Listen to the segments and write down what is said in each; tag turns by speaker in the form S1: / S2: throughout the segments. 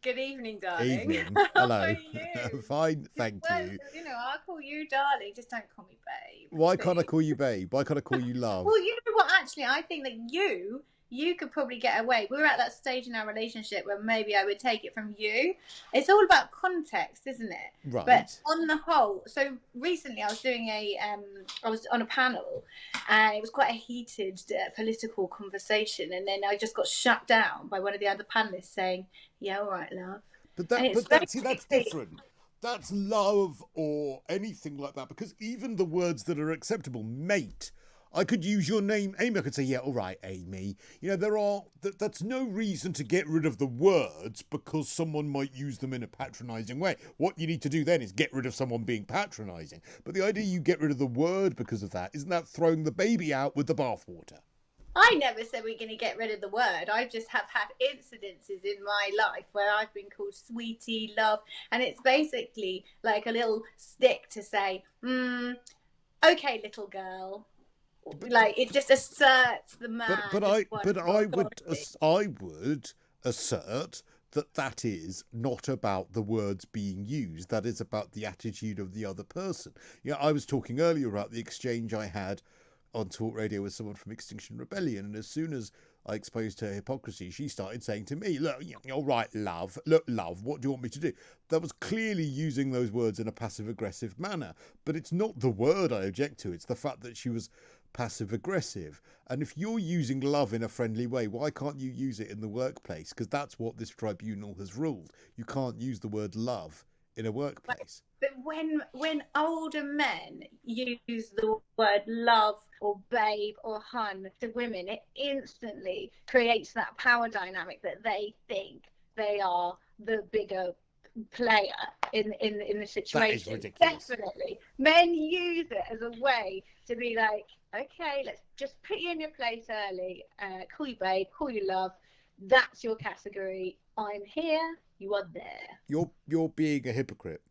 S1: Good evening, darling.
S2: Evening.
S1: How are
S2: Hello.
S1: you?
S2: Fine, thank
S1: Well,
S2: you.
S1: I'll call you darling. Just don't call me babe,
S2: Why can't I
S1: please.
S2: call you babe? Why can't I call you
S1: Well,
S2: love?
S1: you know what? Actually, I think that you could probably get away. We're at that stage in our relationship where maybe I would take it from you. It's all about context, isn't it? But
S2: Right.
S1: on the whole, so recently I was doing I was on a panel, and it was quite a heated political conversation, and then I just got shut down by one of the other panelists saying, "Yeah, all right, love,"
S2: But
S1: and
S2: that
S1: it's
S2: but that see that's
S1: basically.
S2: different. That's love or anything like that, because even the words that are acceptable, mate. I could use your name, Amy. I could say, yeah, all right, Amy. That's no reason to get rid of the words because someone might use them in a patronising way. What you need to do then is get rid of someone being patronising. But the idea you get rid of the word because of that, isn't that throwing the baby out with the bathwater?
S1: I never said we're going to get rid of the word. I just have had incidences in my life where I've been called sweetie, love, and it's basically like a little stick to say, okay, little girl.
S2: But
S1: Like it just asserts the
S2: but
S1: man
S2: but
S1: as
S2: I
S1: one
S2: but
S1: of authority.
S2: I would assert that that is not about the words being used. That is about the attitude of the other person. Yeah, I was talking earlier about the exchange I had on talk radio with someone from Extinction Rebellion, and as soon as I exposed her hypocrisy, she started saying to me, "Look, all right, love. Look, love. What do you want me to do?" That was clearly using those words in a passive aggressive manner. But it's not the word I object to; it's the fact that she was passive aggressive. And if you're using love in a friendly way, why can't you use it in the workplace? Because that's what this tribunal has ruled. You can't use the word love in a workplace.
S1: But when older men use the word love or babe or hun to women, it instantly creates that power dynamic that they think they are the bigger player in the
S2: That is
S1: situation.
S2: ridiculous.
S1: Definitely. Men use it as a way to be like, okay, let's just put you in your place early, call you babe, call you love. That's your category. I'm here, you are there.
S2: You're being a hypocrite.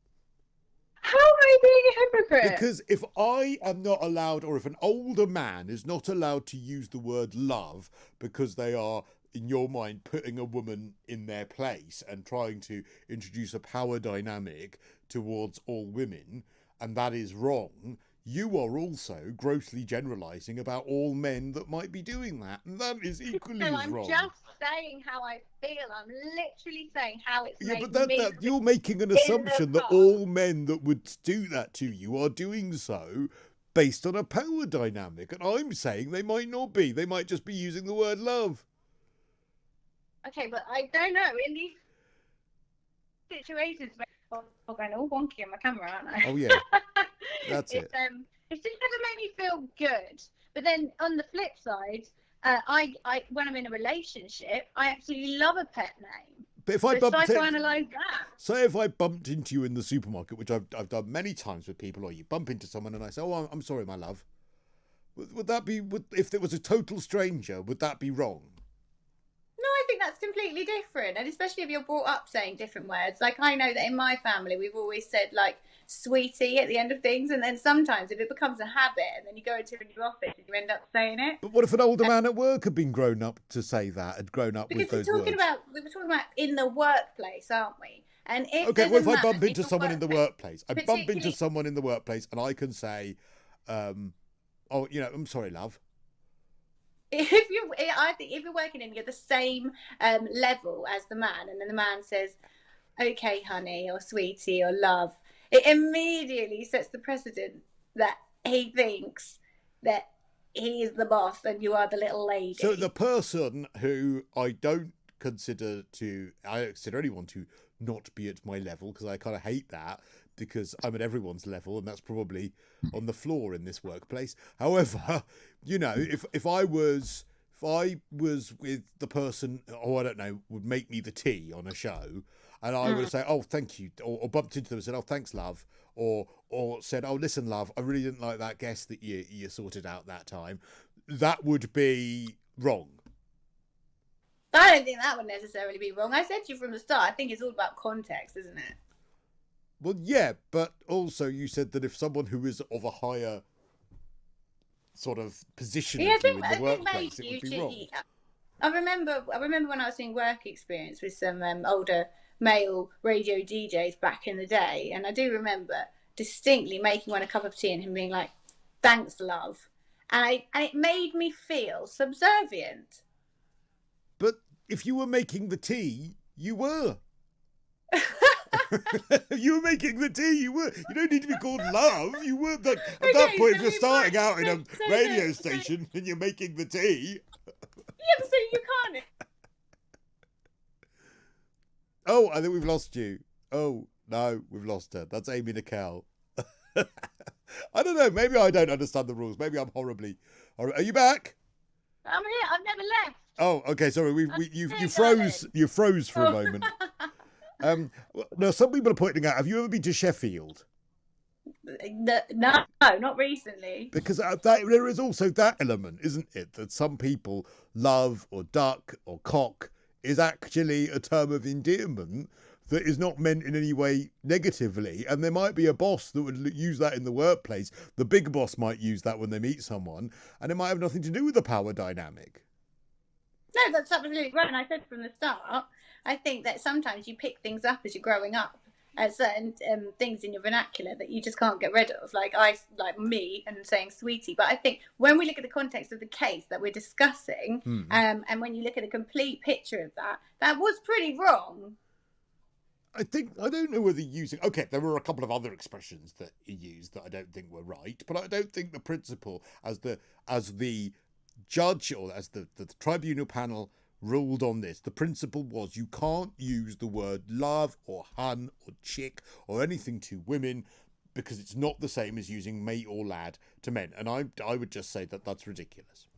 S1: How am I being a hypocrite?
S2: Because if I am not allowed, or if an older man is not allowed to use the word love because they are, in your mind, putting a woman in their place and trying to introduce a power dynamic towards all women, and that is wrong, you are also grossly generalising about all men that might be doing that, and that is
S1: No,
S2: equally as
S1: I'm
S2: wrong.
S1: just saying how I feel. I'm literally saying how it's
S2: Yeah,
S1: made
S2: but
S1: me
S2: that you're making an
S1: feel in the
S2: assumption that
S1: past.
S2: all men that would do that to you are doing so based on a power dynamic, and I'm saying they might not be. They might just be using the word love.
S1: Okay, but I don't know. In these situations, where I'm going all wonky on my camera, aren't I?
S2: Oh yeah, that's
S1: it
S2: it.
S1: it just doesn't make me feel good. But then on the flip side, I when I'm in a relationship, I absolutely love a pet name.
S2: But if I
S1: So
S2: bumped it,
S1: psychoanalyze that.
S2: say if I bumped into you in the supermarket, which I've done many times with people, or you bump into someone and I say, "Oh, I'm sorry, my love," would that be? If it was a total stranger, would that be wrong?
S1: No, I think that's completely different, and especially if you're brought up saying different words. Like I know that in my family, we've always said like "sweetie" at the end of things, and then sometimes if it becomes a habit, and then you go into a new office and you end up saying it.
S2: But what if an older man at work had been grown up to say that, had grown up with
S1: Because
S2: those words?
S1: we were talking about in the workplace, aren't we? And if
S2: Okay,
S1: there's
S2: what
S1: a
S2: if I
S1: man
S2: bump
S1: in
S2: into
S1: the
S2: someone in the
S1: workplace,
S2: workplace? I bump into
S1: particularly
S2: someone in the workplace and I can say, oh, I'm sorry, love.
S1: if you, I think if you're working and you're the same level as the man, and then the man says, "Okay, honey," or "sweetie," or "love," it immediately sets the precedent that he thinks that he is the boss and you are the little
S2: So the
S1: lady.
S2: person who I consider anyone to not be at my level, because I kind of hate that, because I'm at everyone's level and that's probably on the floor in this workplace. However, if I was with the person, I don't know, would make me the tea on a show, and I would
S1: Mm.
S2: say, "Oh, thank you," or bumped into them and said, "Oh, thanks, love," or said, "Oh, listen, love, I really didn't like that guest that you sorted out that time," that would be wrong.
S1: I don't think that would necessarily be wrong. I said to you from the start, I think it's all about context, isn't it?
S2: Well, yeah, but also you said that if someone who is of a higher sort of position
S1: Yeah,
S2: of you in the
S1: I think maybe
S2: workplace, it would
S1: you
S2: be
S1: should.
S2: wrong.
S1: I remember when I was doing work experience with some older male radio DJs back in the day, and I do remember distinctly making one a cup of tea and him being like, "Thanks, love," and it made me feel subservient.
S2: But if you were making the tea, you were. You were making the tea, you were. You don't need to be called love. You were. At that point, if you're starting out in a radio station and you're making the tea.
S1: Yeah, so you can't.
S2: Oh, I think we've lost you. Oh, no, we've lost her. That's Amy Nickell. I don't know. Maybe I don't understand the rules. Maybe I'm horribly. Are you back?
S1: I'm here. I've never left.
S2: Oh, okay. Sorry. You froze. You froze for a moment. Now, some people are pointing out, have you ever been to Sheffield?
S1: No, not recently.
S2: Because there is also that element, isn't it? That some people love or duck or cock is actually a term of endearment that is not meant in any way negatively. And there might be a boss that would use that in the workplace. The big boss might use that when they meet someone, and it might have nothing to do with the power dynamic.
S1: No, that's absolutely right. And I said from the start, I think that sometimes you pick things up as you're growing up, certain things in your vernacular that you just can't get rid of. Like me and saying sweetie. But I think when we look at the context of the case that we're discussing, and when you look at the complete picture of that was pretty wrong.
S2: I don't know whether using... Okay, there were a couple of other expressions that he used that I don't think were right, but I don't think the principle as the judge or as the tribunal panel ruled on this, the principle was you can't use the word love or hun or chick or anything to women because it's not the same as using mate or lad to men. And I would just say that that's ridiculous.